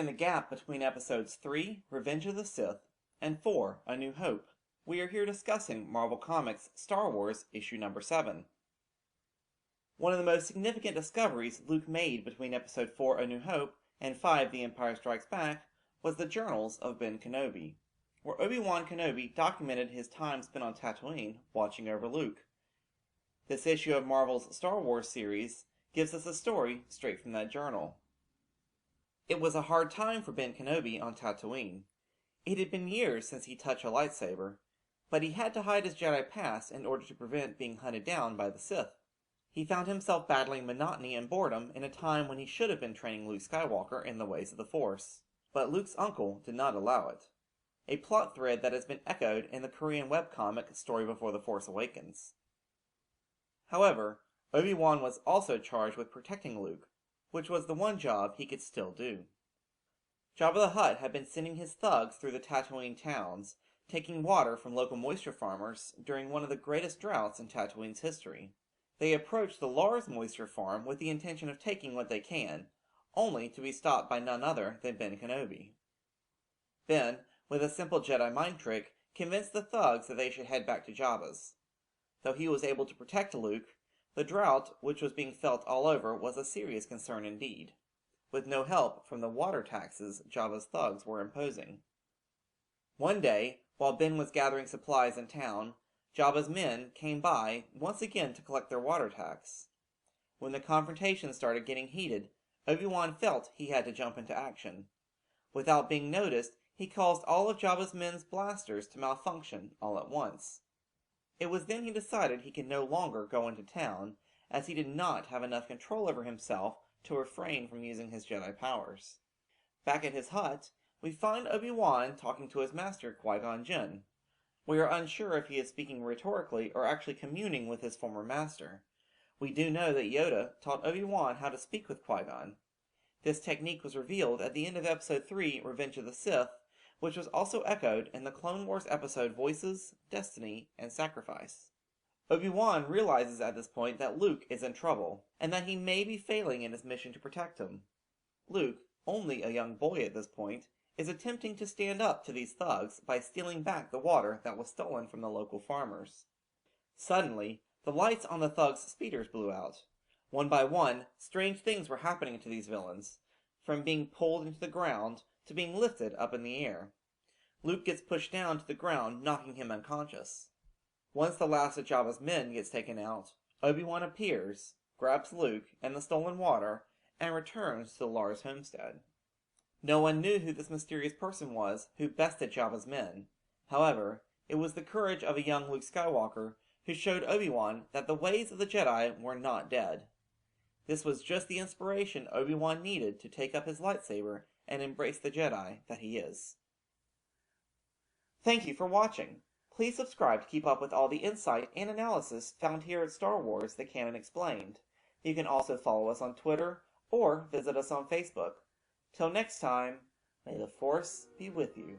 in the gap between episodes 3, Revenge of the Sith, and 4, A New Hope, we are here discussing Marvel Comics Star Wars issue number 7. One of the most significant discoveries Luke made between episode 4, A New Hope, and 5, The Empire Strikes Back, was the journals of Ben Kenobi, where Obi-Wan Kenobi documented his time spent on Tatooine watching over Luke. This issue of Marvel's Star Wars series gives us a story straight from that journal. It was a hard time for Ben Kenobi on Tatooine. It had been years since he touched a lightsaber, but he had to hide his Jedi past in order to prevent being hunted down by the Sith. He found himself battling monotony and boredom in a time when he should have been training Luke Skywalker in the ways of the Force. But Luke's uncle did not allow it. A plot thread that has been echoed in the Korean webcomic Story Before the Force Awakens. However, Obi-Wan was also charged with protecting Luke, which was the one job he could still do. Jabba the Hutt had been sending his thugs through the Tatooine towns, taking water from local moisture farmers during one of the greatest droughts in Tatooine's history. They approached the Lars moisture farm with the intention of taking what they can, only to be stopped by none other than Ben Kenobi. Ben, with a simple Jedi mind trick, convinced the thugs that they should head back to Jabba's. Though he was able to protect Luke, the drought, which was being felt all over, was a serious concern indeed, with no help from the water taxes Jabba's thugs were imposing. One day, while Ben was gathering supplies in town, Jabba's men came by once again to collect their water tax. When the confrontation started getting heated, Obi-Wan felt he had to jump into action. Without being noticed, he caused all of Jabba's men's blasters to malfunction all at once. It was then he decided he could no longer go into town, as he did not have enough control over himself to refrain from using his Jedi powers. Back at his hut, we find Obi-Wan talking to his master Qui-Gon Jinn. We are unsure if he is speaking rhetorically or actually communing with his former master. We do know that Yoda taught Obi-Wan how to speak with Qui-Gon. This technique was revealed at the end of Episode 3, Revenge of the Sith, which was also echoed in the Clone Wars episode Voices, Destiny, and Sacrifice. Obi-Wan realizes at this point that Luke is in trouble, and that he may be failing in his mission to protect him. Luke, only a young boy at this point, is attempting to stand up to these thugs by stealing back the water that was stolen from the local farmers. Suddenly, the lights on the thugs' speeders blew out. One by one, strange things were happening to these villains, from being pulled into the ground to being lifted up in the air. Luke gets pushed down to the ground, knocking him unconscious. Once the last of Jabba's men gets taken out, Obi-Wan appears, grabs Luke and the stolen water, and returns to the Lars homestead. No one knew who this mysterious person was who bested Jabba's men. However, it was the courage of a young Luke Skywalker who showed Obi-Wan that the ways of the Jedi were not dead. This was just the inspiration Obi-Wan needed to take up his lightsaber and embrace the Jedi that he is. Thank you for watching. Please subscribe to keep up with all the insight and analysis found here at Star Wars: The Canon Explained. You can also follow us on Twitter or visit us on Facebook. Till next time, may the Force be with you.